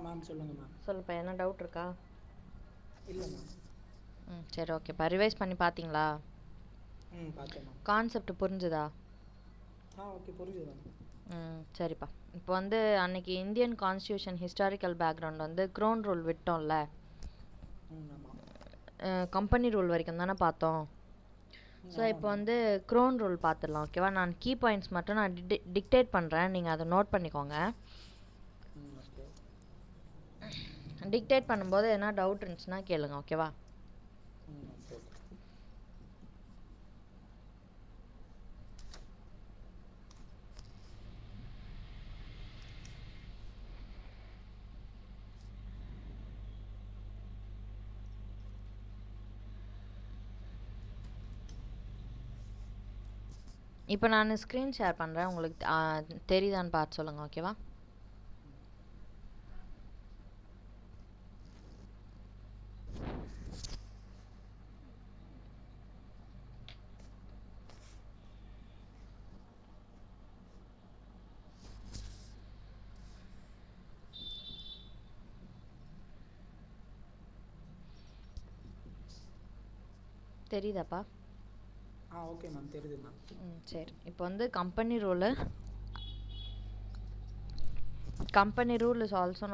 Ma'am சொல்லுங்க ma'am. சொல்லுப்பா, என்ன டவுட் இருக்கா? இல்லை மேம். சரி, ஓகேப்பா. ரிவைஸ் பண்ணி பார்த்தீங்களா? பார்த்தேன் மேம். கான்செப்ட் புரிஞ்சுதா? ஓகே புரிஞ்சுது மேம். சரிப்பா. இப்போ வந்து அன்னைக்கு இந்தியன் கான்ஸ்டியூஷன் ஹிஸ்டாரிக்கல் பேக்ரவுண்ட் வந்து க்ரோன் ரூல் விட்டோம்ல, ஆமாம். கம்பெனி ரூல் வரைக்கும் தானே பார்த்தோம். ஸோ இப்போ வந்து க்ரோன் ரூல் பார்த்துடலாம், ஓகேவா? நான் கீ பாயிண்ட்ஸ் மட்டும் நான் டிக்டேட் பண்ணுறேன், நீங்கள் அதை நோட் பண்ணிக்கோங்க. ஓகே. டிக்டேட் பண்ணும்போது என்ன டவுட் இருந்துச்சுன்னா கேளுங்க, ஓகேவா? ஓகே. இப்போ நான் ஸ்க்ரீன் ஷேர் பண்ணுறேன், உங்களுக்கு தெரியுதான்னு பார்த்து சொல்லுங்கள், ஓகேவா? தெரியுதாப்பா? ஓகே மேம், தெரியுது மேம். சரி, இப்போ வந்து கம்பெனி ரூல் இஸ் ஆல்சோ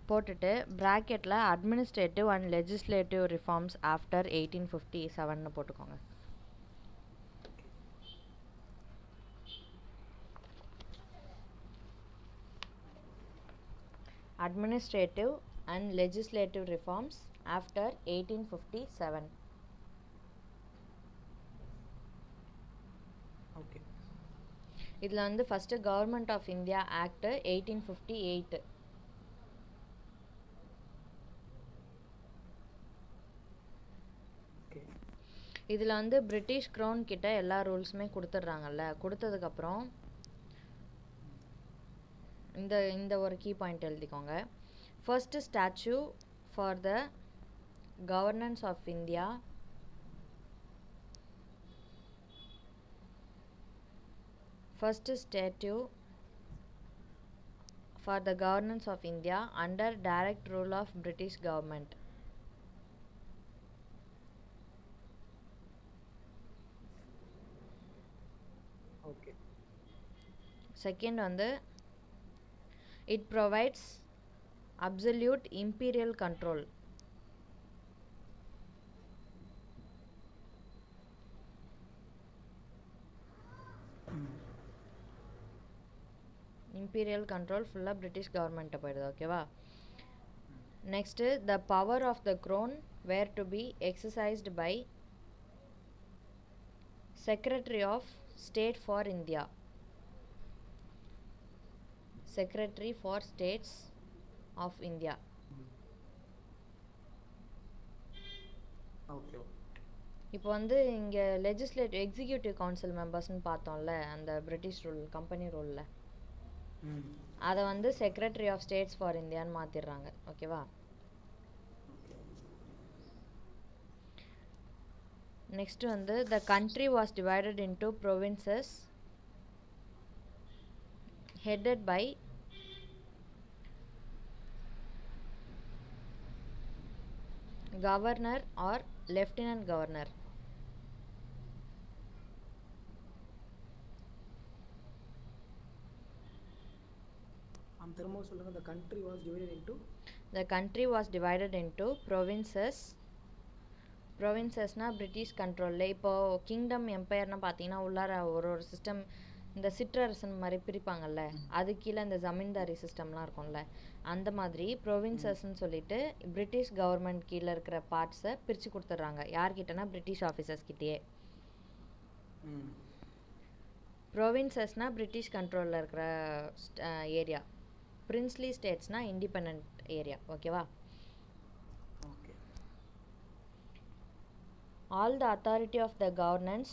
போட்டுட்டு ப்ராக்கெட்டில் administrative and legislative reforms after 1857 போட்டுக்கோங்க. Administrative and legislative reforms after 1857. Okay. இதில் வந்து first government of India act 1858. இதில் வந்து பிரிட்டிஷ் க்ரௌன் கிட்ட எல்லா ரூல்ஸுமே கொடுத்துட்றாங்கல்ல. கொடுத்ததுக்கப்புறம் இந்த ஒரு கீ பாயிண்ட் எழுதிக்கோங்க. First statute for the governance of India under direct rule of British government. Okay. Second வந்து it provides absolute imperial control. imperial control ஃபுல்லாக பிரிட்டிஷ் கவர்மெண்ட்டை போயிடுது, ஓகேவா? Next the power of the crown were to be exercised by Secretary of State for India. Secretary for States of India. Okay. இப்போ வந்து இங்கே legislative executive council மெம்பர்ஸ்னு பார்த்தோம்ல, அந்த British rule company ரூலில் அதை வந்து செக்ரட்டரி ஆஃப் ஸ்டேட்ஸ் ஃபார் இந்தியான்னு மாற்றிடுறாங்க, ஓகேவா? Next வந்து the country was divided into provinces headed by governor or lieutenant governor. திரும்ப சொல்லுங்க. the country was divided into the country was divided into provinces. ப்ரொவின்சஸ்னால் British கண்ட்ரோலில். இப்போது கிங்டம் எம்பையர்னு பார்த்தீங்கன்னா உள்ளார ஒரு சிஸ்டம் இந்த சிற்றரசன் மாதிரி பிரிப்பாங்கல்ல, அது கீழே இந்த ஜமீன்தாரி சிஸ்டம்லாம் இருக்கும்ல, அந்த மாதிரி ப்ரொவின்சஸ்ன்னு சொல்லிட்டு பிரிட்டிஷ் கவர்மெண்ட் கீழே இருக்கிற பார்ட்ஸை பிரித்து கொடுத்துட்றாங்க. யார்கிட்டனா பிரிட்டிஷ் ஆஃபீஸர்ஸ் கிட்டேயே. ப்ரொவின்சஸ்னால் பிரிட்டிஷ் கண்ட்ரோலில் இருக்கிற ஏரியா. பிரின்ஸ்லி ஸ்டேட்ஸ்னால் இண்டிபெண்ட் ஏரியா, ஓகேவா? Okay. All the authority of the governance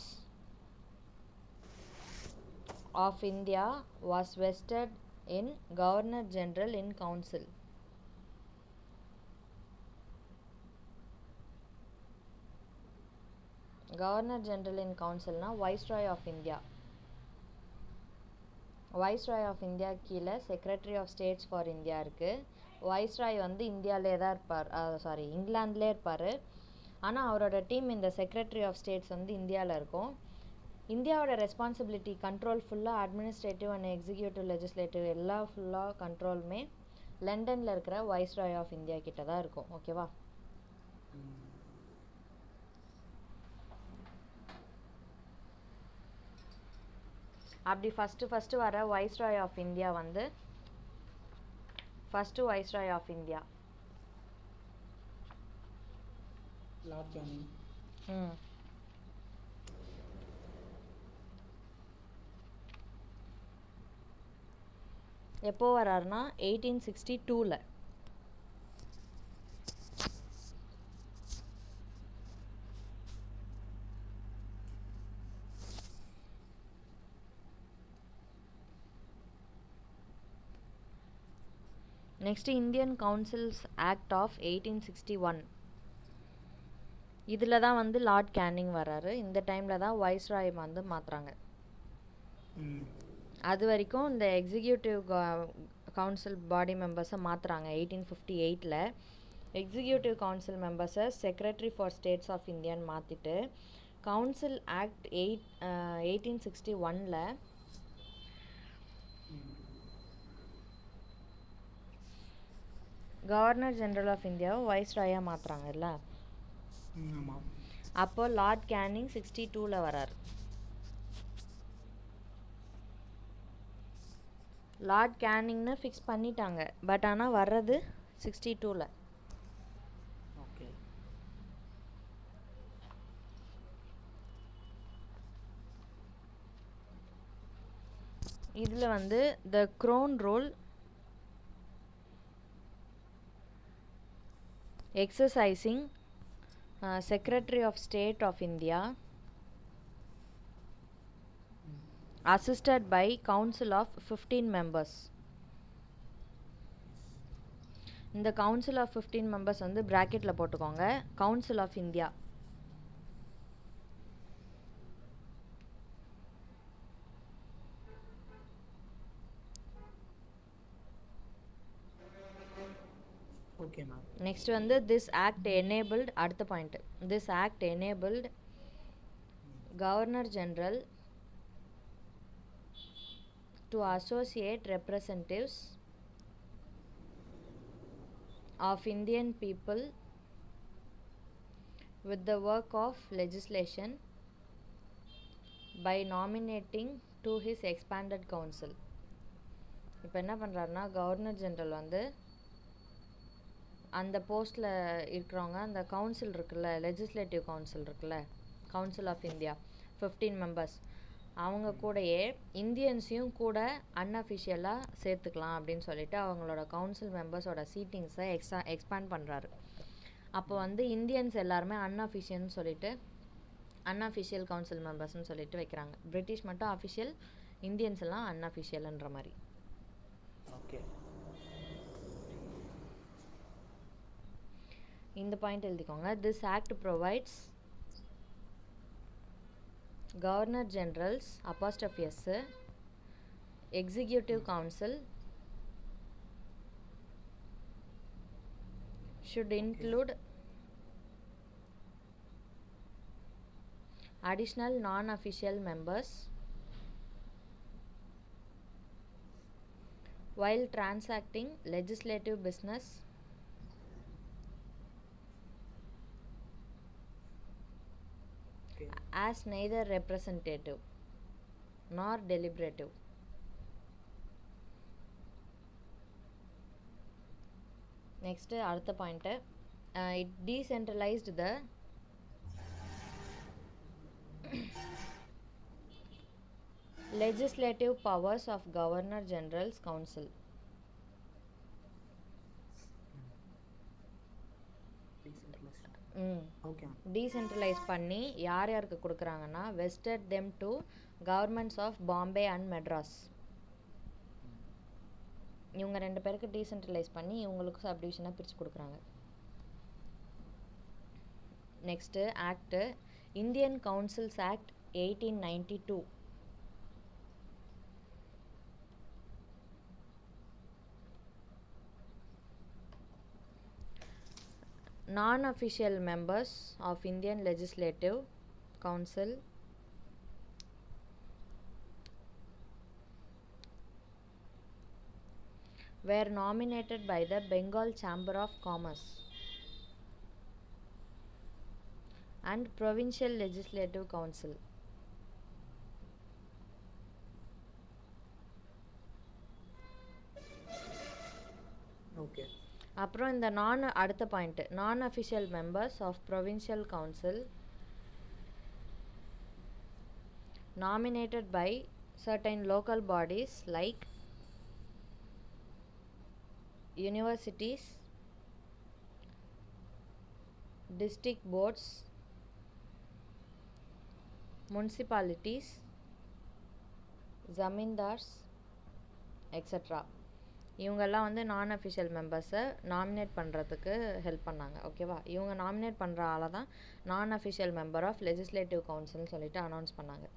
of India was vested in Governor General in Council. Governor General in Council na Viceroy of India. Viceroy of India கீழே secretary of states for India இருக்குது. Viceroy வந்து இந்தியாவிலே தான் இருப்பார், sorry இங்கிலாந்துலேயே இருப்பார். ஆனால் அவரோட team இந்த செக்ரட்டரி ஆஃப் ஸ்டேட்ஸ் வந்து இந்தியாவில் இருக்கும். இந்தியாவோட ரெஸ்பான்சிபிலிட்டி கண்ட்ரோல் ஃபுல்லாக அட்மினிஸ்ட்ரேட்டிவ் அண்ட் எக்ஸிக்யூட்டிவ் லெஜிஸ்லேட்டிவ் எல்லா ஃபுல்லாக கண்ட்ரோலுமே லண்டனில் இருக்கிற வைஸ்ராய் ஆஃப் இந்தியா கிட்ட தான் இருக்கும். ஓகேவா? அப்படி ஃபஸ்ட்டு வர வைஸ்ராய் ஆஃப் இந்தியா வந்து first viceroy of India Lord Canning. எப்போ வராருன்னா 1862ல். Next Indian councils act of 1861. இதில் தான் வந்து லார்ட் கேனிங் வராரு. இந்த டைமில் தான் வைஸ்ராய் வந்து மாற்றுறாங்க. அது வரைக்கும் இந்த எக்ஸிக்யூட்டிவ் கவுன்சில் பாடி மெம்பர்ஸை மாற்றுறாங்க. 1858ல் எக்ஸிக்யூட்டிவ் கவுன்சில் மெம்பர்ஸை செக்ரட்டரி ஃபார் ஸ்டேட்ஸ் ஆஃப் இந்தியான்னு மாற்றிட்டு கவுன்சில் ஆக்ட் 1861ல் கவர்னர் ஜெனரல் ஆஃப் இந்தியாவை வைஸ்ராயாக மாற்றுறாங்கல்ல. அப்போ லார்ட் கேனிங் 62ல் வராரு. லார்ட் கேனிங்னு ஃபிக்ஸ் பண்ணிட்டாங்க, பட் ஆனால் வர்றது 62ல். ஓகே. இதில் வந்து the crown rule exercising secretary of state of India assisted by council of 15 members. இந்த council of 15 members வந்து bracketல போட்டுக்கோங்க. council of India. Okay ma'am. Next வந்து this act enabled, அடுத்த point, this act enabled governor general to associate representatives of Indian people with the work of legislation by nominating to his expanded council. இப்போ என்ன பண்ணுறாருன்னா, governor general வந்து அந்த போஸ்ட்டில் இருக்கிறவங்க, அந்த கவுன்சில் இருக்குல்ல, லெஜிஸ்லேட்டிவ் கவுன்சில் இருக்குல்ல, கவுன்சில் ஆஃப் இந்தியா 15 மெம்பர்ஸ், அவங்க கூடயே இந்தியன்ஸையும் கூட அன்அஃபிஷியலாக சேர்த்துக்கலாம் அப்படின்னு சொல்லிட்டு அவங்களோட கவுன்சில் மெம்பர்ஸோட சீட்டிங்ஸை எக்ஸ்பேண்ட் பண்ணுறாரு. அப்போ வந்து இந்தியன்ஸ் எல்லாருமே அன்அஃபிஷியல்னு சொல்லிட்டு அன்அஃபிஷியல் கவுன்சில் மெம்பர்ஸ்னு சொல்லிட்டு வைக்கிறாங்க. பிரிட்டிஷ் மட்டும் அஃபிஷியல், இந்தியன்ஸ் எல்லாம் அன்அஃபிஷியல்ன்ற மாதிரி. ஓகே. இந்த பாயிண்ட் எழுதிக்கோங்க. This act provides Governor General's apostrophe S Executive Council should include additional non-official members while transacting legislative business as neither representative nor deliberative. Next, அடுத்த point, it decentralized the legislative powers of Governor General's Council. Decentralise பண்ணி யார் யாருக்கு கொடுக்குறாங்கன்னா, vested them to governments of Bombay and Madras. இவங்க 2 பேருக்கு decentralise பண்ணி இவங்களுக்கு சப்டிவிஷனாக பிரித்து கொடுக்குறாங்க. Next act Indian councils act 1892. non-official members of Indian Legislative Council were nominated by the Bengal Chamber of Commerce and Provincial Legislative Council. Okay. அப்புறம் இந்த அடுத்த point non-official members of Provincial Council nominated by certain local bodies like universities, district boards, municipalities, zamindars, etc. இவங்கெல்லாம் வந்து non official மெம்பர்ஸை nominate பண்ணுறதுக்கு help பண்ணாங்க. ஓகேவா, இவங்க நாமினேட் பண்ணுற ஆளை தான் non official member of legislative கவுன்சில்னு சொல்லிட்டு அனௌன்ஸ் பண்ணாங்க.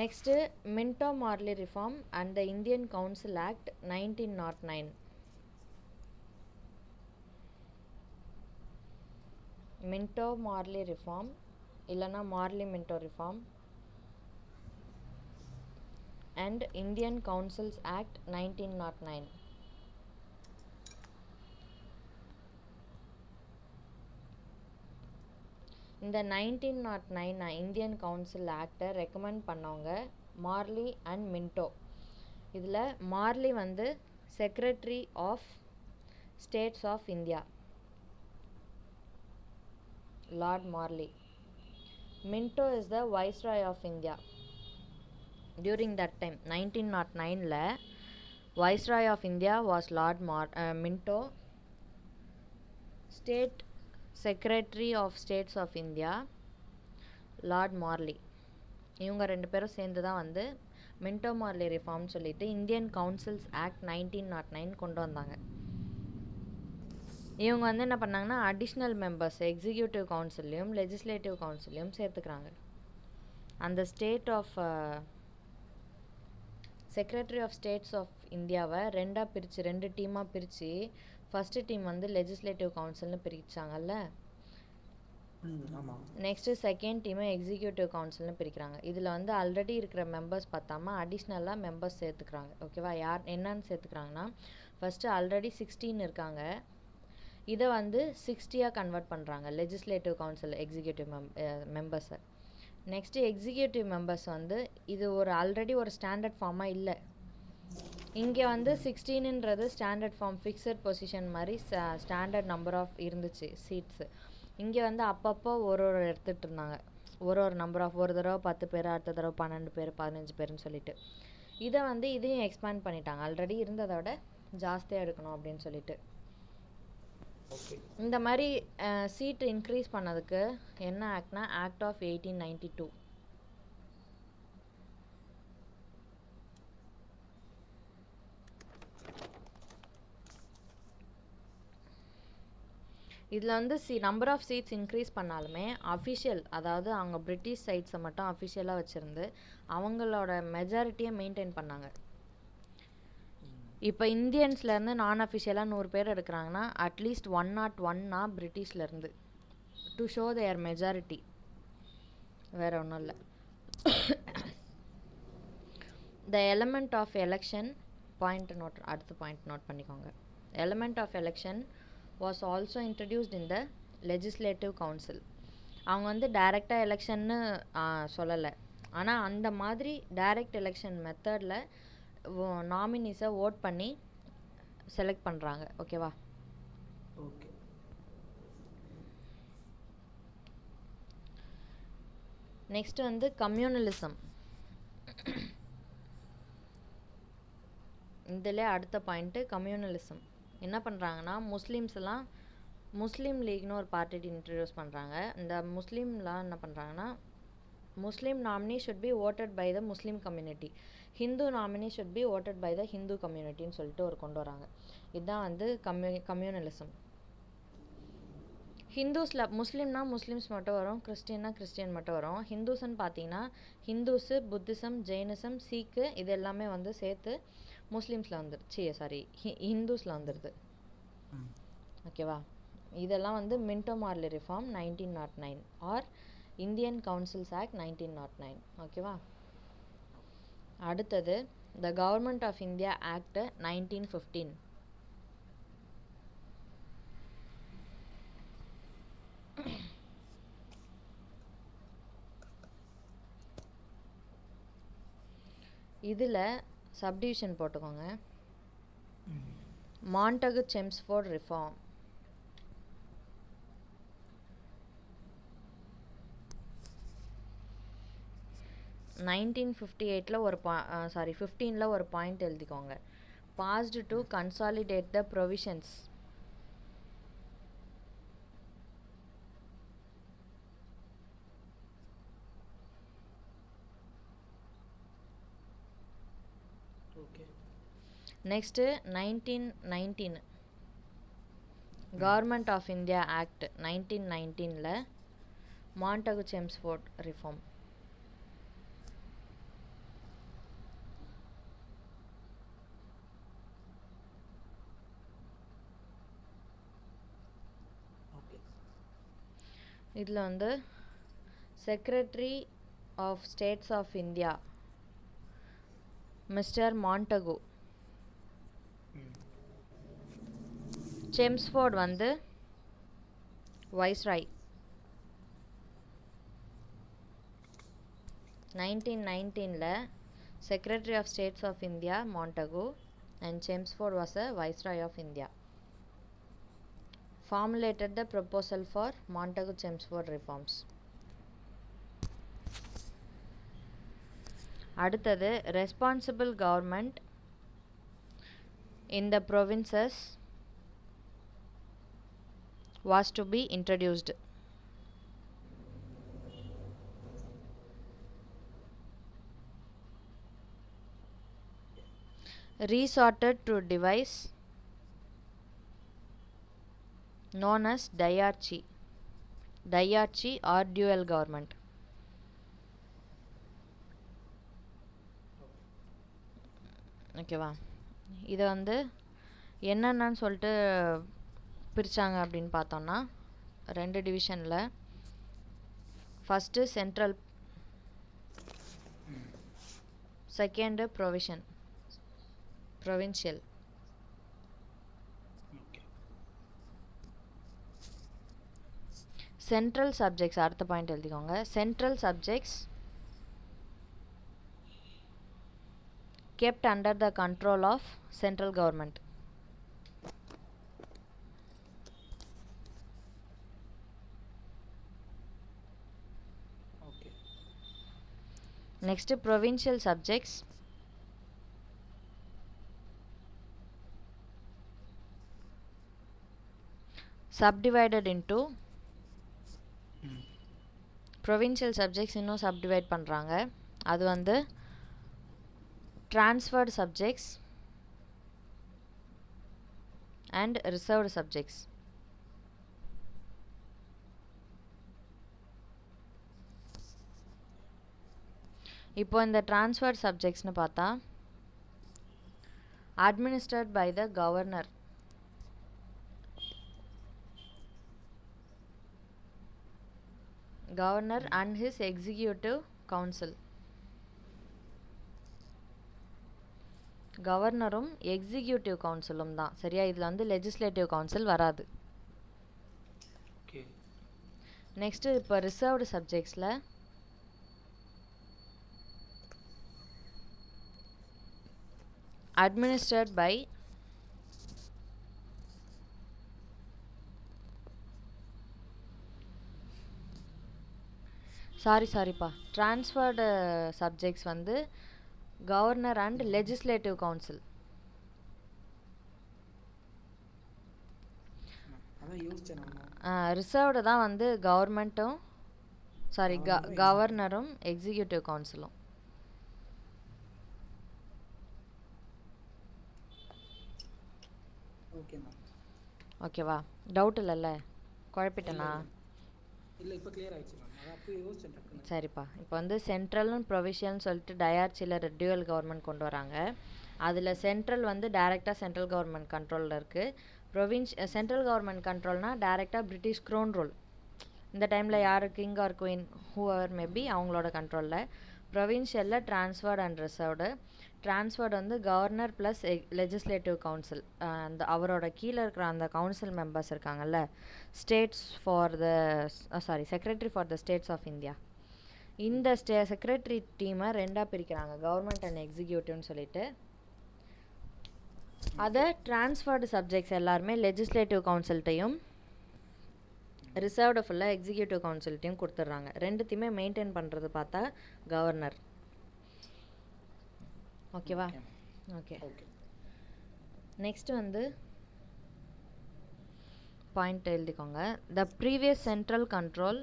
Next Minto Morley reform and the Indian council act 1909. Minto Morley reform இல்லைனா Morley Minto reform and Indian Councils Act 1909. இந்த 1909 இந்தியன் கவுன்சில் ஆக்டை ரெக்கமெண்ட் பண்ணவங்க மார்லி அண்ட் மின்டோ. இதில் Morley வந்து secretary of states of India, Lord Morley. Minto is the viceroy of India. During that time 1909 Viceroy of India was Lord Minto. State Secretary of States of India Lord Morley. இவங்க ரெண்டு பேரும் சேர்ந்து தான் வந்து Minto Morley reform சொல்லிட்டு Indian councils act 1909 கொண்டு வந்தாங்க. இவங்க வந்து என்ன பண்ணாங்கன்னா அடிஷ்னல் மெம்பர்ஸ் எக்ஸிக்யூட்டிவ் கவுன்சிலையும் லெஜிஸ்லேட்டிவ் கவுன்சிலையும் சேர்த்துக்கிறாங்க. அந்த state of secretary of states of இந்தியாவை ரெண்டு டீமாக பிரித்து ஃபஸ்ட்டு டீம் வந்து லெஜிஸ்லேட்டிவ் கவுன்சில்னு பிரித்தாங்கல்ல. நெக்ஸ்ட்டு செகண்ட் டீமை எக்ஸிக்யூட்டிவ் கவுன்சில்னு பிரிக்கிறாங்க. இதில் வந்து ஆல்ரெடி இருக்கிற மெம்பர்ஸ் பார்த்தாம அடிஷ்னலாக மெம்பர்ஸ் சேர்த்துக்கிறாங்க. ஓகேவா, யார் என்னன்னு சேர்த்துக்கிறாங்கன்னா ஃபஸ்ட்டு ஆல்ரெடி 16 இருக்காங்க, இதை வந்து 60 கன்வெர்ட் பண்ணுறாங்க லெஜிஸ்லேட்டிவ் கவுன்சில் எக்ஸிக்யூட்டிவ் மெம்பர்ஸை. நெக்ஸ்ட்டு எக்ஸிக்யூட்டிவ் மெம்பர்ஸ் வந்து இது ஆல்ரெடி ஒரு ஸ்டாண்டர்ட் ஃபார்மாக இல்லை. இங்கே வந்து 16ன்றது ஸ்டாண்டர்ட் ஃபார்ம் ஃபிக்ஸட் பொசிஷன் மாதிரி ஸ்டாண்டர்ட் நம்பர் ஆஃப் இருந்துச்சு சீட்ஸு. இங்கே வந்து அப்பப்போ ஒரு எடுத்துகிட்டு இருந்தாங்க, ஒரு நம்பர் ஆஃப், ஒரு தடவை 10 பேர், அடுத்த தடவை 12 பேர், 15 பேர்னு சொல்லிட்டு. இதை வந்து இதையும் எக்ஸ்பேண்ட் பண்ணிட்டாங்க, ஆல்ரெடி இருந்ததை விட ஜாஸ்தியாக எடுக்கணும் அப்படின்னு சொல்லிட்டு. இந்த மாதிரி சீட் இன்க்ரீஸ் பண்ணதுக்கு என்ன ஆக்ட்னா ஆக்ட் ஆஃப் 1892. இதில் வந்து நம்பர் ஆஃப் சீட்ஸ் இன்க்ரீஸ் பண்ணாலுமே அஃபிஷியல், அதாவது அவங்க பிரிட்டிஷ் சைட்ஸை மட்டும் அஃபிஷியலாக வச்சுருந்து அவங்களோட மெஜாரிட்டியை மெயின்டைன் பண்ணாங்க. இப்போ இந்தியன்ஸ்லேருந்து நான் அஃபிஷியலாக 100 பேர் எடுக்கிறாங்கன்னா அட்லீஸ்ட் 101 பிரிட்டிஷ்லேருந்து, டு ஷோ தேர் மெஜாரிட்டி, வேறு ஒன்றும் இல்லை. த எலமெண்ட் ஆஃப் எலெக்ஷன் அடுத்த பாயிண்ட் நோட் பண்ணிக்கோங்க. Element of election was also introduced in the legislative council. அவங்க வந்து டைரெக்டாக எலெக்ஷன்னு சொல்லலை, ஆனால் அந்த மாதிரி டைரக்ட் எலெக்ஷன் மெத்தடில் நாமினிஸை ஓட் பண்ணி செலக்ட் பண்ணுறாங்க. ஓகேவா, ஓகே. நெக்ஸ்ட் வந்து கம்யூனலிசம். இதில் அடுத்த பாயிண்ட்டு கம்யூனலிசம். என்ன பண்ணுறாங்கன்னா முஸ்லீம் லீக்னு ஒரு பார்ட்டி இன்ட்ரடியூஸ் பண்ணுறாங்க. இந்த முஸ்லீம்லாம் என்ன பண்ணுறாங்கன்னா Muslim nominee should be voted by the Muslim community, Hindu nominee should be voted by the Hindu கம்யூனிட்டின்னு சொல்லிட்டு கொண்டு வராங்க. இதுதான் வந்து கம்யூனலிசம். ஹிந்துஸில் முஸ்லீம்னா முஸ்லீம்ஸ் மட்டும் வரும், கிறிஸ்டின்னா கிறிஸ்டியன் மட்டும் வரும். ஹிந்துஸ்ன்னு பார்த்தீங்கன்னா ஹிந்துஸு, புத்திசம், ஜெயினிசம், சீக்கு இது எல்லாமே வந்து சேர்த்து முஸ்லீம்ஸில் வந்துடுது, ஹிந்துஸில் வந்துடுது. ஓகேவா, இதெல்லாம் வந்து Minto Morley reform 1909 or Indian councils act 1909. ஓகேவா? அடுத்தது the government of India act 1915. இதில் சப்டிவிஷன் போட்டுக்கோங்க. Montagu Chelmsford reform. நைன்டீன் 15ல் ஒரு பாயிண்ட் எழுதிக்கோங்க. Passed to consolidate the provisions. Next 1919 government of India act 1919ல் மாண்டகு செம்ஸ்ஃபோர்ட் ரிஃபார்ம். இதில் வந்து secretary of states of India mister Montagu. Chelmsford வந்து viceroy. 1919ல் secretary of states of India Montagu and Chelmsford was a viceroy of India. Formulated the proposal for Montagu-Chelmsford reforms. அடுத்தது responsible government in the provinces was to be introduced. Resorted to device known as diarchy or dual government. ஓகேவா? இதை வந்து என்னென்னு சொல்லிட்டு பிரித்தாங்க அப்படின்னு பார்த்தோன்னா 2 டிவிஷனில். First central, second provincial. Central subjects அடுத்த பாயிண்ட் எழுதிக்கோங்க. Central subjects kept under the control of central government. Okay. Next, provincial subjects subdivided into provincial subjects இன்னும் subdivide பண்ணுறாங்க. அது வந்து transferred subjects and reserved subjects. இப்போ இந்த transferred subjectsனு பார்த்தா administered by the governor. Governor and his executive council. கவர்னரும் executive கவுன்சிலும் தான். சரியா? இதில் வந்து லெஜிஸ்லேட்டிவ் கவுன்சில் வராது. நெக்ஸ்ட்டு இப்போ ரிசர்வ்டு சப்ஜெக்ட்ஸில் அட்மினிஸ்டர்ட் பை சாரிப்பா ட்ரான்ஸ்ஃபர்டு சப்ஜெக்ட்ஸ் வந்து governor and legislative council. Reserved தான் வந்து கவர்மெண்ட்டும் கவர்னரும் எக்ஸிக்யூட்டிவ் கவுன்சிலும். ஓகேவா? டவுட் இல்லைல்ல? குழப்பிட்டேனா? சரிப்பா. இப்போ வந்து சென்ட்ரல் ப்ரொவிஷியல்னு சொல்லிட்டு டயார்ச்சியில் டியூவல் கவர்மெண்ட் கொண்டு வராங்க. அதில் சென்ட்ரல் வந்து டைரெக்டாக சென்ட்ரல் கவர்மெண்ட் கண்ட்ரோலில் இருக்குது. சென்ட்ரல் கவர்மெண்ட் கண்ட்ரோல்னா டேரெக்டாக பிரிட்டிஷ் க்ரோன் ரூல். இந்த டைமில் யார் king or queen whoever maybe அவங்களோட கண்ட்ரோலில். ப்ரொவின்ஷியலில் ட்ரான்ஸ்ஃபர்ட் அண்ட் ரிசர்வ்டு. ட்ரான்ஸ்ஃபர்ட் வந்து கவர்னர் ப்ளஸ் லெஜிஸ்லேட்டிவ் கவுன்சில், அந்த அவரோட கீழே இருக்கிற அந்த கவுன்சில் மெம்பர்ஸ் இருக்காங்கல்ல, states for the secretary for the states of India. இந்த செக்ரட்டரி டீமை ரெண்டாக பிரிக்கிறாங்க, கவர்மெண்ட் அண்ட் எக்ஸிக்யூட்டிவ்னு சொல்லிட்டு. அதை ட்ரான்ஸ்ஃபர்டு சப்ஜெக்ட்ஸ் எல்லாருமே லெஜிஸ்லேட்டிவ் கவுன்சில்ட்டையும் ரிசர்வ்டு ஃபுல்லாக எக்ஸிக்யூட்டிவ் கவுன்சில்ட்டையும் கொடுத்துட்றாங்க. ரெண்டுத்தையுமே மெயின்டைன் பண்ணுறது பார்த்தா கவர்னர். ஓகேவா? ஓகே. நெக்ஸ்ட் வந்து பாயிண்ட் எழுதிக்கோங்க. The previous central control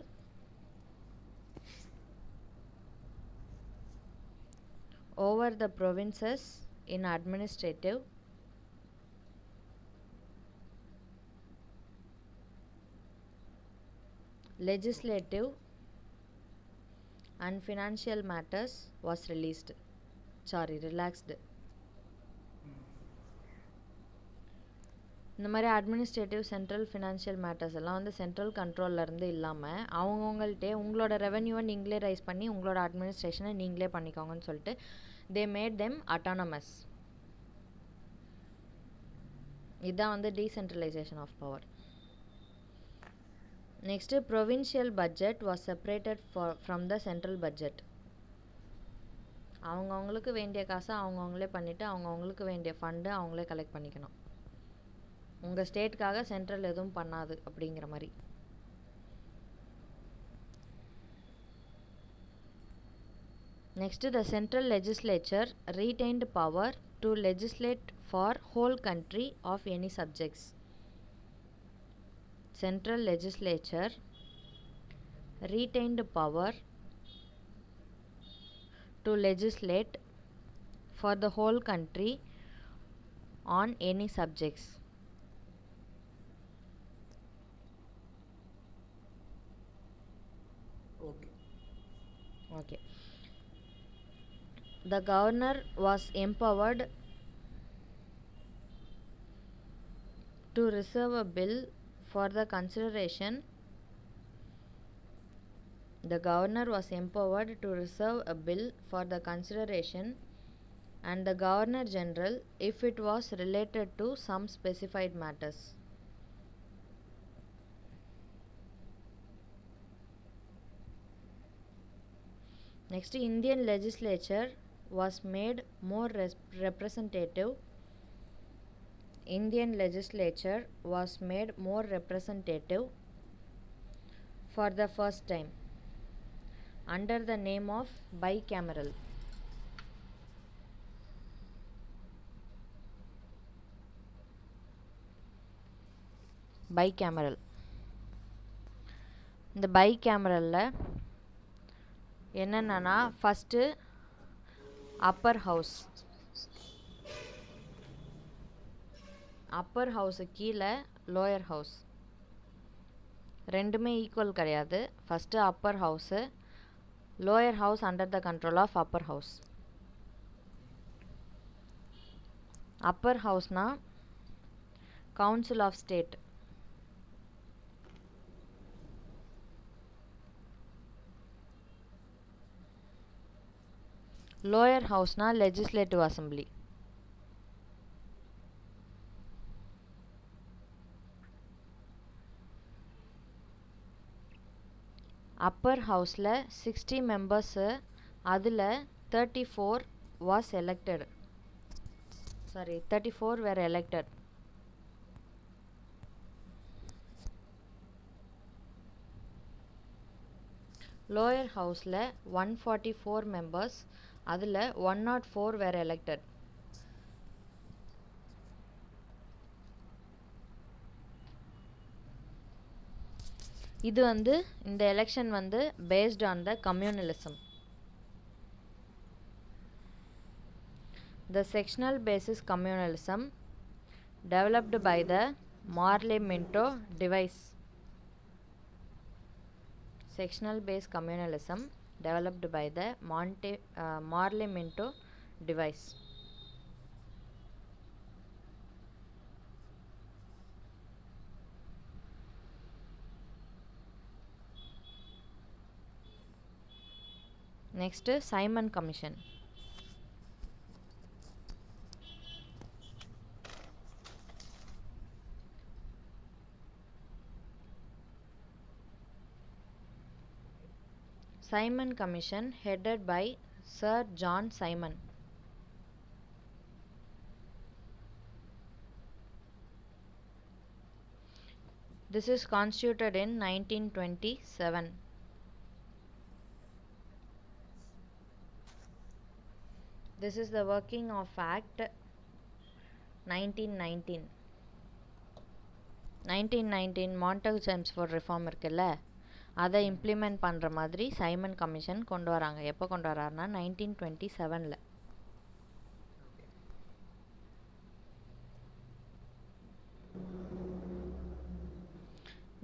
over the provinces in administrative, legislative and financial matters was relaxed. இந்த மாதிரி அட்மினிஸ்ட்ரேட்டிவ் சென்ட்ரல் ஃபினான்ஷியல் மேட்டர்ஸ் எல்லாம் வந்து சென்ட்ரல் கண்ட்ரோல்லேருந்து இல்லாமல் அவங்கவுங்கள்ட்டே உங்களோட ரெவென்யூவை நீங்களே ரைஸ் பண்ணி உங்களோட அட்மினிஸ்ட்ரேஷனை நீங்களே பண்ணிக்கோங்கன்னு சொல்லிட்டு தே மேட் தெம் அட்டானமஸ். இதுதான் வந்து decentralisation of power. Next provincial budget was separated from the central budget. அவங்கவுங்களுக்கு வேண்டிய காசை அவங்கவுங்களே பண்ணிவிட்டு அவங்கவுங்களுக்கு வேண்டிய ஃபண்டு அவங்களே கலெக்ட் பண்ணிக்கணும். உங்கள் ஸ்டேட்டுக்காக சென்ட்ரல் எதுவும் பண்ணாது அப்படிங்கிற மாதிரி. Next the central legislature retained power to legislate for whole country of any subjects. Central legislature retained power to legislate for the whole country on any subjects. Okay. The governor was empowered to reserve a bill for the consideration. The governor was empowered to reserve a bill for the consideration and the governor general if it was related to some specified matters. Next, Indian legislature was made more representative. Indian legislature was made more representative for the first time under the name of bicameral. Bicameral. இந்த bicameralல என்னென்னா first upper house, upper house கீழே lower house, ரெண்டுமே equal கிடையாது. First upper house, lower house under the control of upper house. Upper ஹவுஸ்னால் council of state, lower ஹவுஸ்னால் legislative assembly. Upper ஹவுஸில் 60 members, அதில் 34 வாஸ் எலெக்டட், 34 வேர் எலெக்டட். லோயர் ஹவுஸில் 144 members, அதில் 104 வேர் எலெக்டட். இது வந்து இந்த எலெக்ஷன் வந்து based on the communalism. The sectional basis communalism developed by the Morley-Minto device. Sectional based communalism developed by the Morley-Minto device. Next, Simon Commission. Simon Commission headed by Sir John Simon. This is constituted in 1927. This is the working of Act 1919. 1919 Montagu-Chelmsford reform இருக்குல்ல, அதை implement பண்ணுற மாதிரி Simon commission கொண்டு வராங்க. எப்போ கொண்டு வராருன்னா 1927.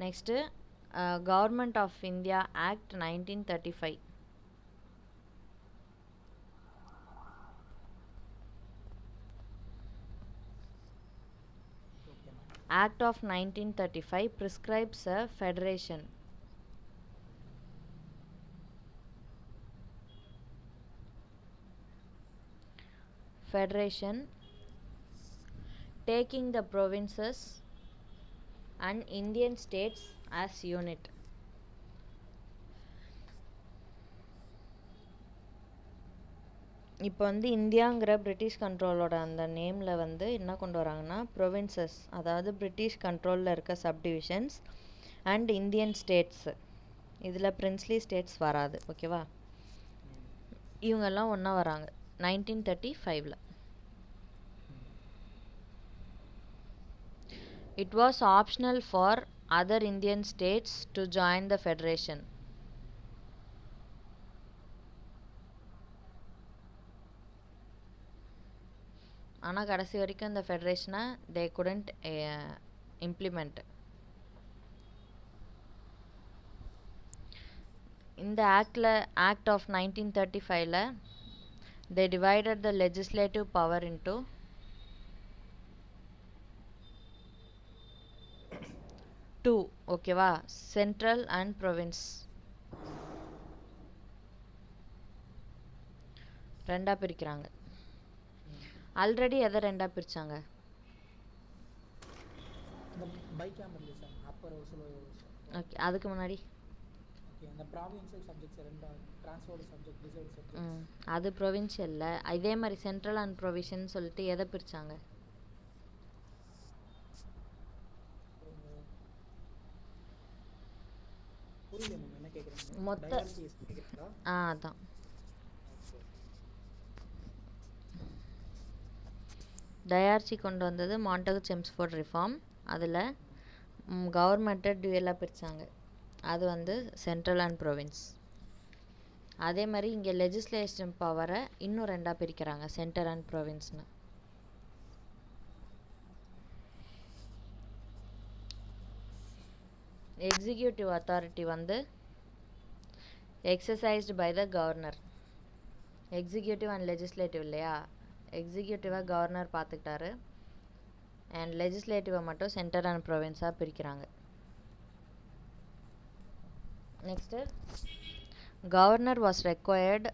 Next government of India act 1935. Act of 1935 prescribes a federation. Taking the provinces and Indian states as unit. இப்போ வந்து இந்தியாங்கிற பிரிட்டிஷ் கண்ட்ரோலோட அந்த நேமில் வந்து என்ன கொண்டு வராங்கன்னா ப்ரொவின்சஸ், அதாவது பிரிட்டிஷ் கண்ட்ரோலில் இருக்க சப்டிவிஷன்ஸ் அண்ட் இந்தியன் ஸ்டேட்ஸ், இதில் பிரின்ஸ்லி ஸ்டேட்ஸ் வராது. ஓகேவா, இவங்கெல்லாம் ஒன்றா வராங்க 1935. It was optional for other Indian states to join the federation. ஆனால் கடைசி வரைக்கும் இந்த ஃபெடரேஷனை they couldn't implement. இந்த ஆக்ட் ஆஃப் 1935ல they divided the legislative power into two. ஓகேவா, சென்ட்ரல் அண்ட் ப்ரொவின்ஸ் ரெண்டாக பிரிக்கிறாங்க. ஆல்ரெடி எதை ரெண்டாக பிரித்தாங்க? ஓகே, அதுக்கு முன்னாடி அது ப்ரொவின்ஷியல்ல. இதே மாதிரி சென்ட்ரல் அண்ட் ப்ரொவிஷன் சொல்லிட்டு எதை பிரித்தாங்க? மொத்த அதான் டயார்ச்சி கொண்டு வந்தது மாண்டகு-செம்ஸ்ஃபோர்ட் ரிஃபார்ம். அதில் கவர்மெண்ட்டை டியூவலாக பிரித்தாங்க. அது வந்து சென்ட்ரல் அண்ட் ப்ரொவின்ஸ். அதே மாதிரி இங்கே லெஜிஸ்லேஷன் பவரை இன்னும் ரெண்டாக பிரிக்கிறாங்க, சென்டர் அண்ட் ப்ரொவின்ஸ்னு. எக்ஸிக்யூட்டிவ் அத்தாரிட்டி வந்து exercised by the governor. Executive and legislative இல்லையா, எக்ஸிக்யூட்டிவை கவர்னர் பார்த்துக்கிட்டாரு அண்ட் லெஜிஸ்லேட்டிவை மட்டும் சென்டர் அண்ட் ப்ரொவின்ஸாக பிரிக்கிறாங்க. Next governor was required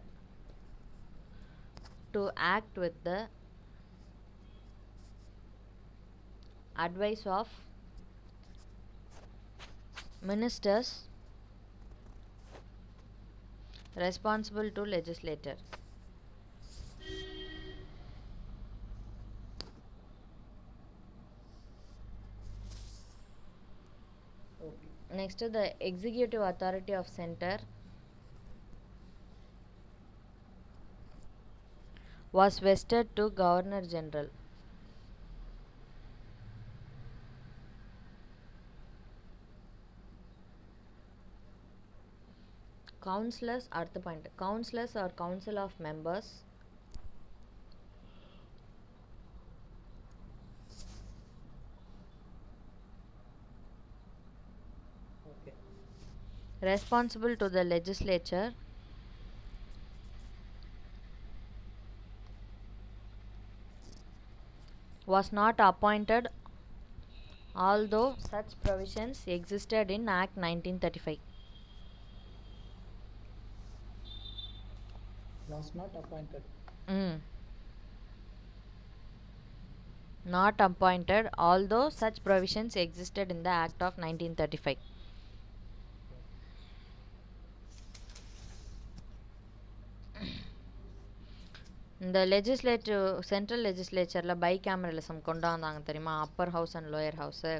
to act with the advice of ministers responsible to legislator. Okay. Next, the executive authority of center was vested to Governor General. Councillors, அடுத்த point, councillors or council of members okay. responsible to the legislature was not appointed, although such provisions existed in Act 1935. was not appointed. Mm. Not appointed, although such provisions existed in the Act of 1935. இந்த legislative central லெஜிஸ்லேச்சரில் பைகேமரலிசம் கொண்டு வந்தாங்க தெரியுமா, Appar house and lower house.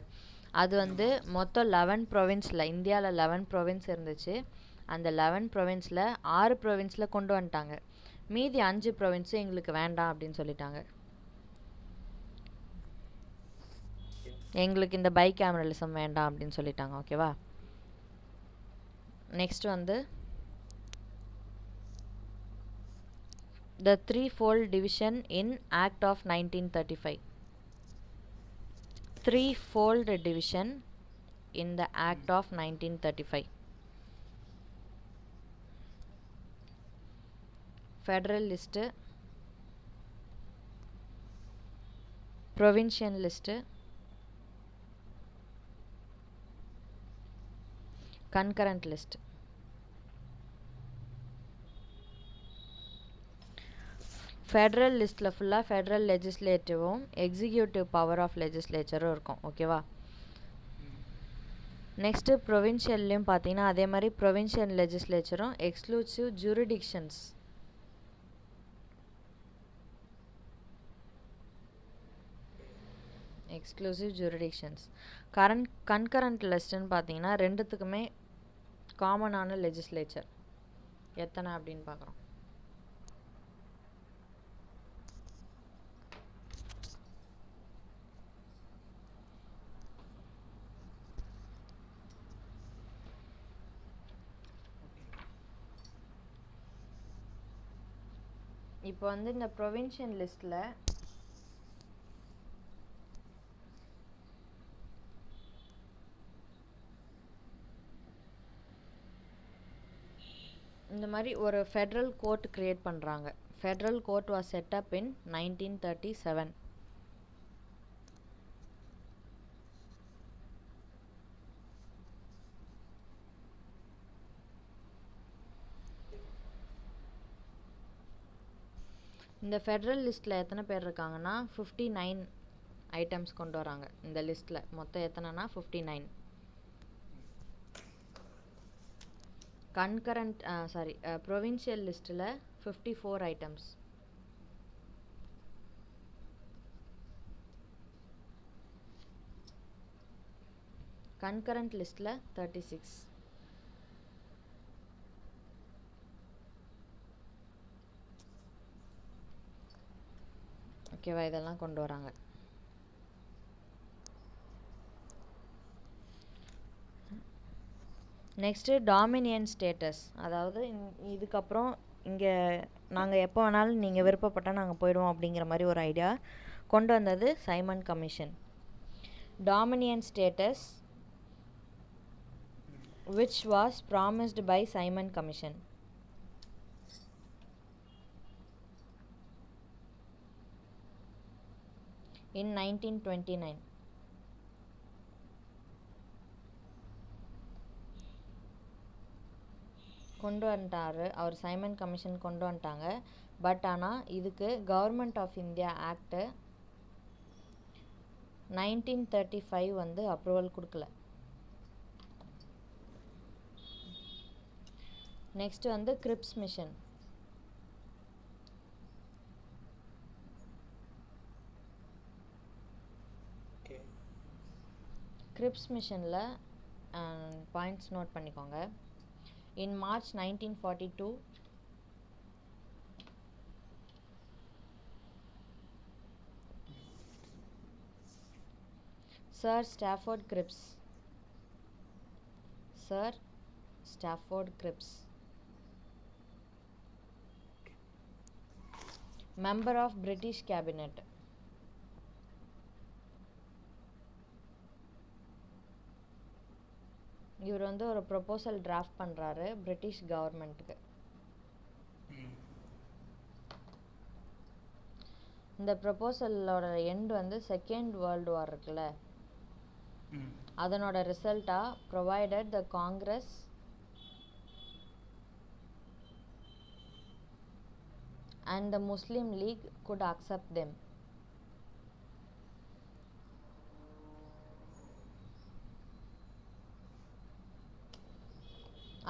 அது வந்து மொத்தம் 11 ப்ரொவின்ஸில், இந்தியாவில் 11 province இருந்துச்சு. அந்த 11 ப்ரொவின்ஸில் 6 ப்ரொவின்ஸில் கொண்டு வந்துட்டாங்க. மீதி 5 ப்ரொவின்ஸும் எங்களுக்கு வேண்டாம் அப்படின்னு சொல்லிட்டாங்க. எங்களுக்கு இந்த பைகேமரலிசம் வேண்டாம் அப்படின்னு சொல்லிட்டாங்க. ஓகேவா. நெக்ஸ்ட் வந்து the threefold division in Act of 1935. Threefold division in the Act of 1935. Federal list, provincial list, concurrent list. Federal லிஸ்ட்டில் ஃபுல்லாக ஃபெட்ரல் லெஜிஸ்லேட்டிவும் எக்ஸிக்யூட்டிவ் பவர் ஆஃப் லெஜிஸ்லேச்சரும் இருக்கும். ஓகேவா. நெக்ஸ்ட்டு ப்ரொவின்ஷியல்லையும் பார்த்தீங்கன்னா அதே மாதிரி ப்ரொவின்ஷியல் லெஜிஸ்லேச்சரும் எக்ஸ்க்ளூசிவ் ஜூரிடிக்ஷன்ஸ். எக்ஸ்க்ளூசிவ் ஜூரிடிக்ஷன்ஸ். கன்கரண்ட் லிஸ்ட்டுன்னு பார்த்தீங்கன்னா ரெண்டுத்துக்குமே காமனான லெஜிஸ்லேச்சர். எத்தனை அப்படின்னு பார்க்குறோம். இப்போ வந்து இந்த ப்ரொவின்ஷியல் லிஸ்ட்டில் இந்த மாதிரி ஒரு ஃபெட்ரல் கோர்ட் கிரியேட் பண்ணுறாங்க. Federal court was set up in 1937. இந்த ஃபெட்ரல் லிஸ்ட்டில் எத்தனை பேர் இருக்காங்கன்னா 59 ஐட்டம்ஸ் கொண்டு வராங்க. இந்த லிஸ்ட்டில் மொத்தம் எத்தனைனா 59. கன்கரண்ட் ப்ரொவின்ஷியல் லிஸ்ட்டில் 54 ஐட்டம்ஸ். கன்கரண்ட் லிஸ்ட்டில் 36. ஓகேவா. இதெல்லாம் கொண்டு வராங்க. Next dominion status. அதாவது இதுக்கப்புறம் இங்கே நாங்கள் எப்போ வேணாலும் நீங்கள் விருப்பப்பட்டால் நாங்கள் போயிடுவோம் அப்படிங்கிற மாதிரி ஒரு ஐடியா கொண்டு வந்தது Simon commission. Dominion status which was promised by Simon Commission. In 1929. கொண்டு வந்துட்டாரு அவர். சைமன் கமிஷன் கொண்டு வந்துட்டாங்க. பட் ஆனால் இதுக்கு கவர்மெண்ட் ஆஃப் இந்தியா ஆக்டு 1935 வந்து அப்ரூவல் கொடுக்கல. நெக்ஸ்ட் வந்து கிரிப்ஸ் மிஷன். கிரிப்ஸ் மிஷனில் பாயிண்ட்ஸ் நோட் பண்ணிக்கோங்க. In March 1942, Sir Stafford Cripps, member of British Cabinet. இவர் வந்து ஒரு ப்ரொபோசல் டிராஃப்ட் பண்ணுறாரு பிரிட்டிஷ் கவர்மெண்ட்டுக்கு. இந்த ப்ரொபோசலோட எண்ட் வந்து செகண்ட் வேர்ல்டு வார் இருக்குல்ல, அதனோட ரிசல்ட்டாக provided the Congress and the Muslim League could accept them.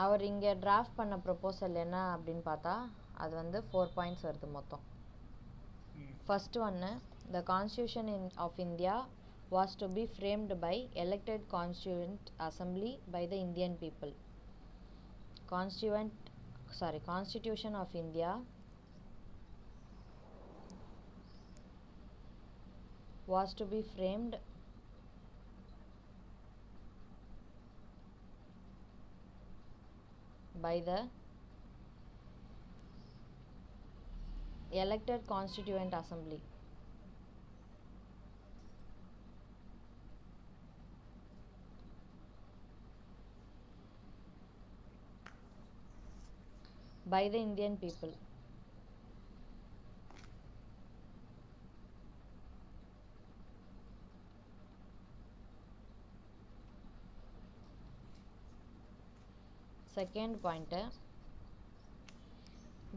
அவர் இங்கே டிராஃப்ட் பண்ண ப்ரொபோசல் என்ன அப்படின்னு பார்த்தா அது வந்து 4 பாயிண்ட்ஸ் வருது மொத்தம். ஃபர்ஸ்ட் ஒன்று, the constitution of India was to be framed by elected constituent assembly by the Indian people. Constitution of India was to be framed by the elected constituent assembly. By the Indian people. Second pointer,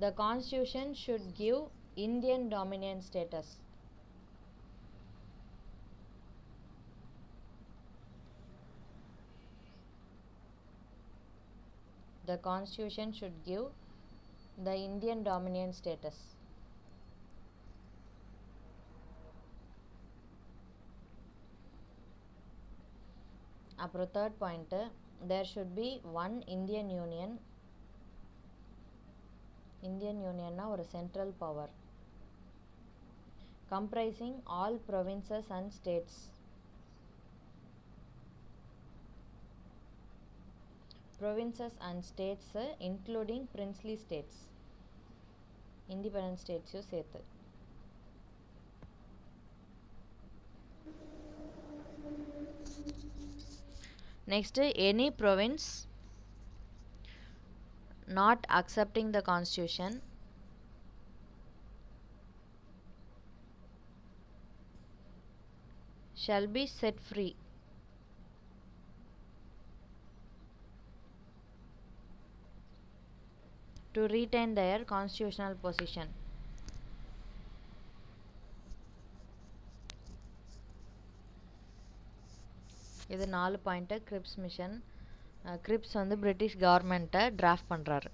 the constitution should give Indian dominant status. The constitution should give the Indian dominant status. அப்புறம் third point, there should be one Indian Union. Indian Unionனா ஒரு central power comprising all provinces and states. Provinces and states including princely states, independent states சேர்த்து. Next, any province not accepting the constitution shall be set free to retain their constitutional position. இது 4 point. Grips mission. Grips வந்து British கவர்மெண்ட்டை draft பண்ணுறாரு.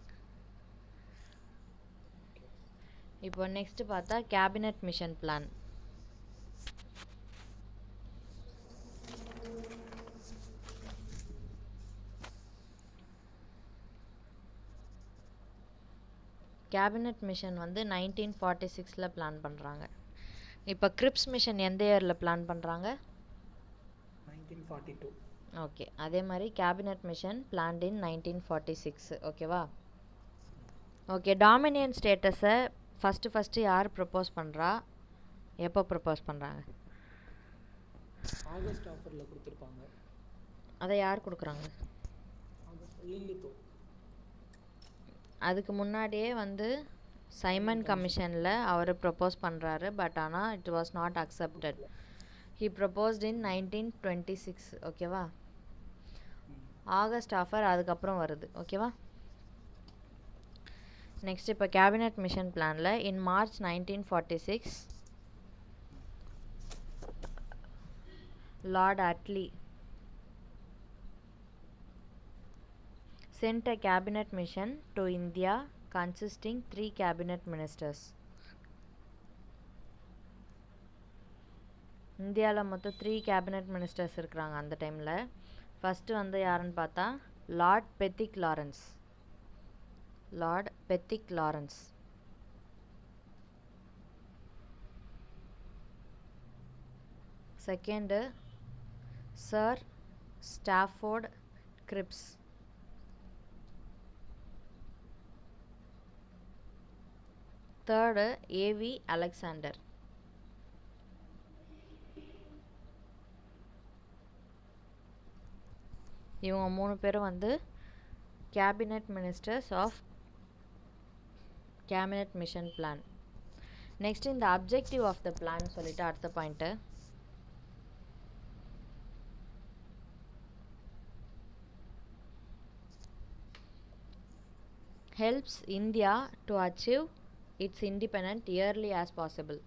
இப்போ next பார்த்தா cabinet mission plan. Cabinet mission வந்து 1946 plan பண்ணுறாங்க. இப்போ கிரிப்ஸ் மிஷன் எந்த இயரில் பிளான் பண்ணுறாங்க? 1942. ஓகே, அதே மாதிரி கேபினட் மிஷன் பிளான்ட் இன் 1946. ஓகேவா? ஓகே, டாமினியன் ஸ்டேட்டஸை ஃபஸ்ட்டு யார் ப்ரப்போஸ் பண்ணுறா, எப்போ ப்ரப்போஸ் பண்ணுறாங்க? ஆகஸ்ட் ஆஃபரில் கொடுத்துருப்பாங்க. அதை யார் கொடுக்குறாங்க? அதுக்கு முன்னாடியே வந்து சைமன் கமிஷனில் அவர் ப்ரப்போஸ் பண்ணுறாரு. பட் ஆனால் it was not accepted. He proposed in 1926. ஓகேவா? ஆகஸ்ட் ஆஃபர் அதுக்கப்புறம் வருது. ஓகேவா? நெக்ஸ்ட் இப்போ கேபினட் மிஷன் பிளானில் in March 1946 Lord Attlee sent a cabinet mission to India consisting 3 cabinet ministers. இந்தியாவில் மொத்தம் 3 கேபினட் மினிஸ்டர்ஸ் இருக்கிறாங்க அந்த டைமில். ஃபஸ்ட்டு வந்து யாருன்னு பார்த்தா Lord Pethick Lawrence. Lord Pethick Lawrence. Second sir Stafford Cripps. Third A V Alexander. இவங்க 3 பேரும் வந்து cabinet ministers of cabinet mission plan. Next இந்த அப்ஜெக்டிவ் ஆஃப் த பிளான் சொல்லிட்டு அடுத்த பாயிண்ட்டு. helps India to achieve its independence early as possible.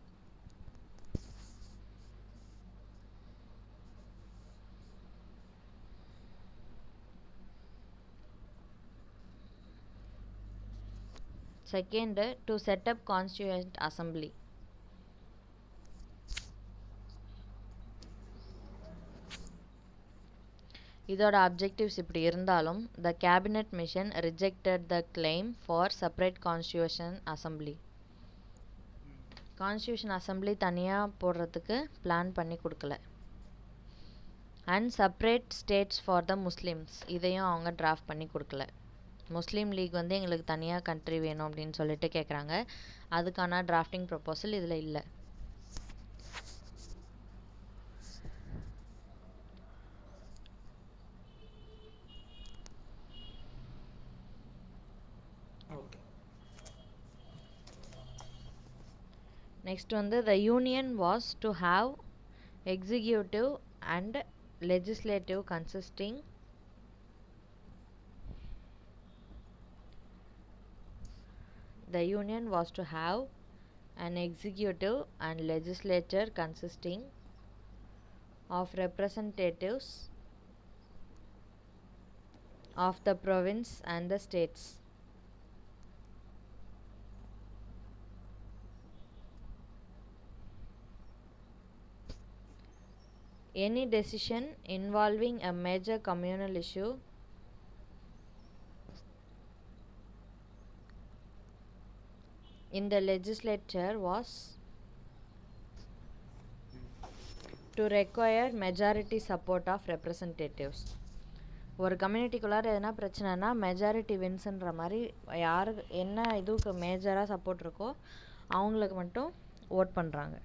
Second, to set up constituent assembly. இதோட objectives இப்படி இருந்தாலும் the cabinet mission rejected the claim for separate constitution assembly. Constitution assembly தனியாக போடுறதுக்கு plan பண்ணி கொடுக்கல. And separate states for the Muslims, இதையும் அவங்க draft பண்ணி கொடுக்கல. முஸ்லீம் லீக் வந்து எங்களுக்கு தனியாக கண்ட்ரி வேணும் அப்படின்னு சொல்லிட்டு கேட்குறாங்க. அதுக்கான டிராஃப்டிங் ப்ரொபோசல் இதில் இல்லை. நெக்ஸ்ட் வந்து the union was to have executive and legislative consisting the union was to have an executive and legislature consisting of representatives of the province and the states. Any decision involving a major communal issue in the legislature was to require majority support of representatives. ஒரு கம்யூனிட்டிக்குள்ளார எதனா பிரச்சனைனா majority வின்ஸ்ன்ற மாதிரி யாருக்கு என்ன இதுக்கு மேஜராக support இருக்கோ அவங்களுக்கு மட்டும் ஓட் பண்ணுறாங்க.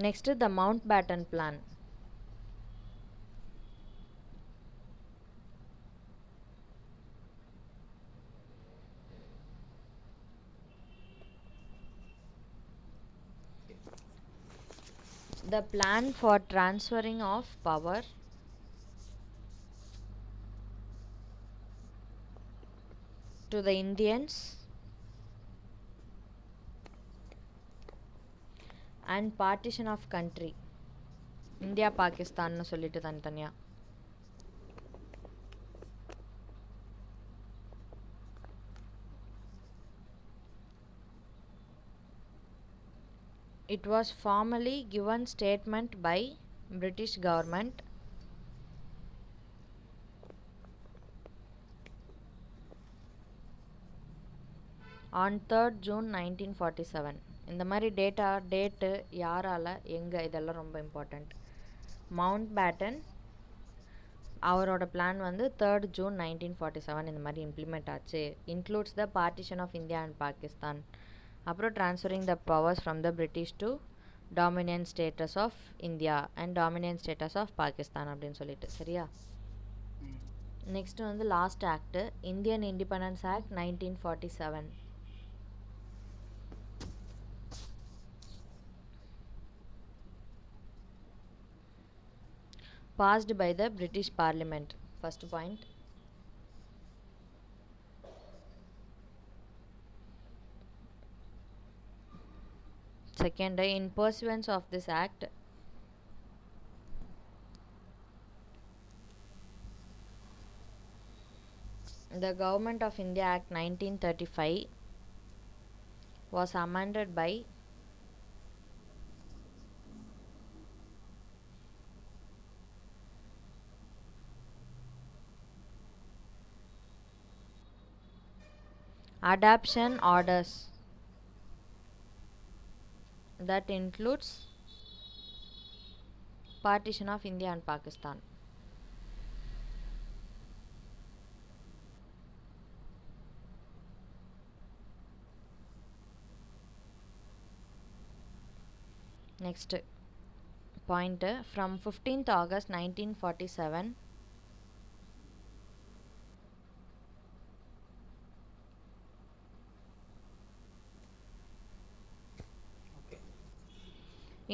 Next, the Mountbatten Plan. The plan for transferring of power to the Indians and partition of country. India பாகிஸ்தான்னு சொல்லிட்டு தனித்தனியாக. It was formally given statement by British government on 3rd June 1947. இந்த மாதிரி date யாரால் எங்கே இதெல்லாம் ரொம்ப இம்பார்ட்டண்ட். மவுண்ட் பேட்டன் அவரோட பிளான் வந்து 3rd June 1947 இந்த மாதிரி இம்ப்ளிமெண்ட் ஆச்சு. Includes the partition of India and Pakistan, அப்புறம் transferring the powers from the British to dominion status of India and dominion status of Pakistan அப்படின்னு சொல்லிட்டு. சரியா? நெக்ஸ்ட் வந்து last act, Indian independence act 1947. passed by the British Parliament. First point. Second, in pursuance of this act, the Government of India Act 1935 was amended by adoption orders that includes partition of India and Pakistan. Next point, from 15th August 1947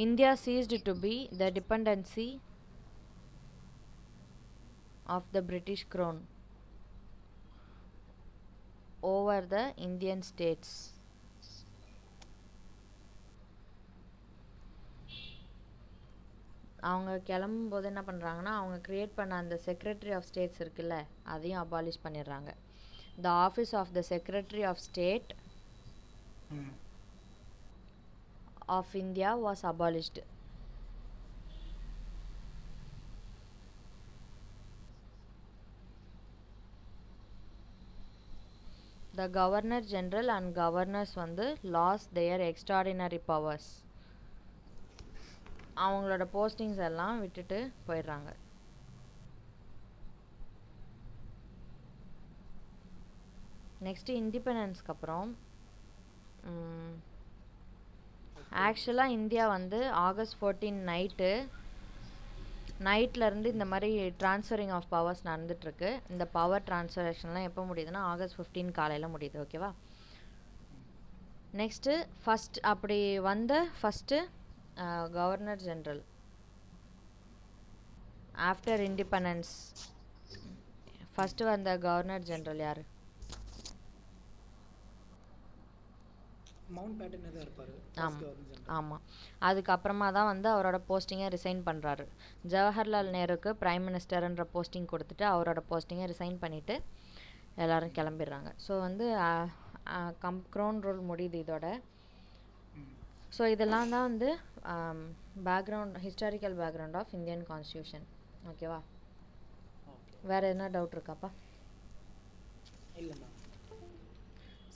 India ceased to be the dependency of the British crown over the Indian states. அவங்க கிளம்பும்போது என்ன பண்ணுறாங்கன்னா அவங்க create பண்ண அந்த secretary of states இருக்குல்ல அதையும் abolish பண்ணிடுறாங்க. The office of the secretary of state of India was abolished. The governor general and governors வந்து லாஸ் தேர் எக்ஸ்ட்ராடினரி பவர்ஸ். அவங்களோட போஸ்டிங்ஸ் எல்லாம் விட்டுட்டு போயிடுறாங்க. நெக்ஸ்ட்டு இண்டிபெண்டன்ஸ்க்கு அப்புறம் ஆக்சுவலாக இந்தியா வந்து August 14 நைட்லேருந்து இந்த மாதிரி ட்ரான்ஸ்ஃபரிங் ஆஃப் பவர்ஸ் நடந்துகிட்ருக்கு. இந்த பவர் ட்ரான்ஸ்ஃபரேஷன்லாம் எப்போ முடியுதுன்னா August 15 காலையில் முடியுது. ஓகேவா. நெக்ஸ்ட்டு அப்படி வந்த first governor general after independence first வந்த கவர்னர் ஜெனரல் யார்? ஆமாம். அதுக்கப்புறமா தான் வந்து அவரோட போஸ்டிங்கை ரிசைன் பண்ணுறாரு. ஜவஹர்லால் நேருக்கு பிரைம் மினிஸ்டர்ன்ற போஸ்டிங் கொடுத்துட்டு அவரோட போஸ்டிங்கை ரிசைன் பண்ணிவிட்டு எல்லோரும் கிளம்பிடுறாங்க. ஸோ வந்து க்ரௌன் ரூல் முடியுது இதோட. ஸோ இதெல்லாம் தான் வந்து historical background of Indian constitution. ஓகேவா. வேறு எதுனா டவுட் இருக்காப்பா?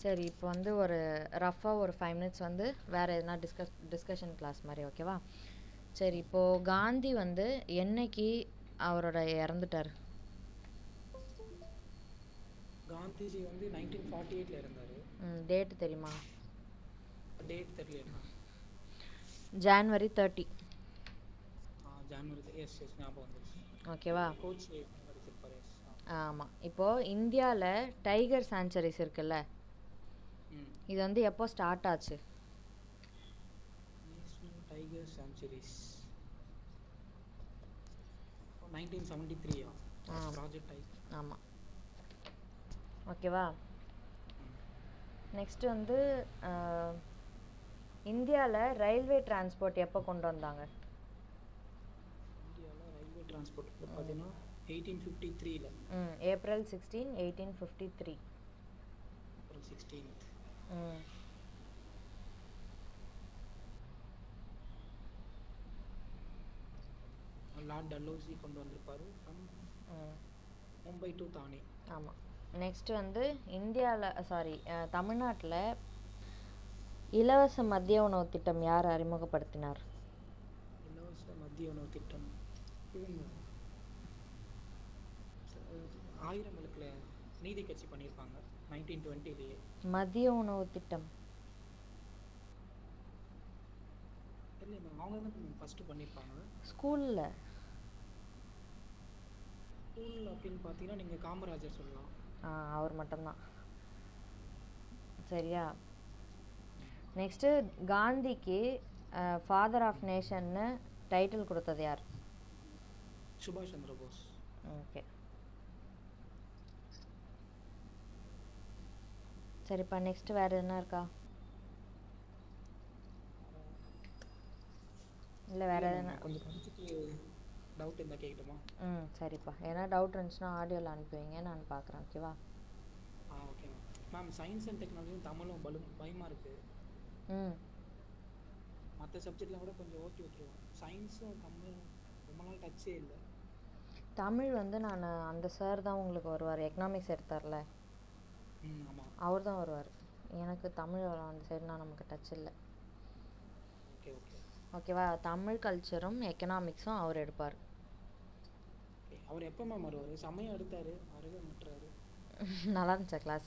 சரி, இப்போ வந்து ஒரு ரஃபாக ஒரு 5 minutes வந்து வேறு எதுனா டிஸ்கஷன் கிளாஸ் மாதிரி. ஓகேவா. சரி, இப்போது காந்தி வந்து என்னைக்கு அவரோட இறந்துட்டார்? காந்திஜி வந்து 1948 இறந்தார். டேட் தெரியுமா? டேட் தெரியல. January 30. ஜனவரி. எஸ் ஞாபகம் வந்துருச்சு. ஓகேவா. கோச் ஆமாம். இப்போது இந்தியாவில் டைகர் சான்ச்சுரிஸ் இருக்குல்ல, இது வந்து எப்போ ஸ்டார்ட் ஆச்சு? Tiger sanctuaries 1973. ப்ராஜெக்ட் ஆமாம். ஓகேவா. நெக்ஸ்ட் வந்து இந்தியாவில் ரயில்வே டிரான்ஸ்போர்ட் எப்போ கொண்டு வந்தாங்க? இந்தியாவில் ரயில்வே டிரான்ஸ்போர்ட் பார்த்தீங்கன்னா 1853. April 16, 1853. April 16. லார்ட் டல்ஹௌசி கொண்டு வந்திருப்பாரு மும்பை டு தானே. ஆமாம். நெக்ஸ்ட் வந்து இந்தியாவில் தமிழ்நாட்டில் இலவச மதிய உணவு திட்டம் யார் அறிமுகப்படுத்தினார்? இலவச மதிய உணவு திட்டம் 1000 விளக்குல நீதி கட்சி பண்ணியிருப்பாங்க 1920. மதிய உணவு திட்டம் இல்லை, அவங்க தான் ஃபஸ்ட்டு பண்ணியிருப்பாங்க ஸ்கூலில். அப்படின்னு பார்த்தீங்கன்னா நீங்கள் காமராஜர் சொல்லலாம். அவர் மட்டும்தான். சரியா. நெக்ஸ்ட்டு காந்திக்கு ஃபாதர் ஆஃப் நேஷன்னு டைட்டில் கொடுத்தது யார்? சுபாஷ் சந்திர போஸ். ஓகே. சரிப்பா. நெக்ஸ்ட் வேறு என்ன இருக்கா? இல்லை வேறு எதுனா கொஞ்சம் படிச்சுட்டு டவுட் இருந்தால் கேட்கட்டுமா? சரிப்பா. ஏன்னா டவுட் இருந்துச்சுன்னா ஆடியோவில் அனுப்பி வைங்க, நான் பார்க்குறேன். ஓகேவா. Okay ma'am. சயின்ஸ் அண்ட் டெக்னாலஜியும் தமிழும் பயமாக இருக்குது. மற்ற சப்ஜெக்ட்லாம் கூட கொஞ்சம் ஓட்டி விட்டுருவோம். சயின்ஸும் தமிழ் ரொம்ப நாள் டச்சே இல்லை. தமிழ் வந்து நான் அந்த சார் தான் உங்களுக்கு வருவார், எக்கனாமிக்ஸ் எடுத்தார்ல, ஆமாம், அவர் தான் வருவார். எனக்கு தமிழ் அந்த சைடுலாம் நமக்கு டச் இல்லை. ஓகே ஓகே ஓகேவா. தமிழ் கல்ச்சரும் எக்கனாமிக்ஸும் அவர் எடுப்பார். அவர் எப்போ மேம் வருவார்? சமயம் எடுத்தார், வரவே மாட்டுறாரு. நல்லா இருந்துச்சா கிளாஸ்?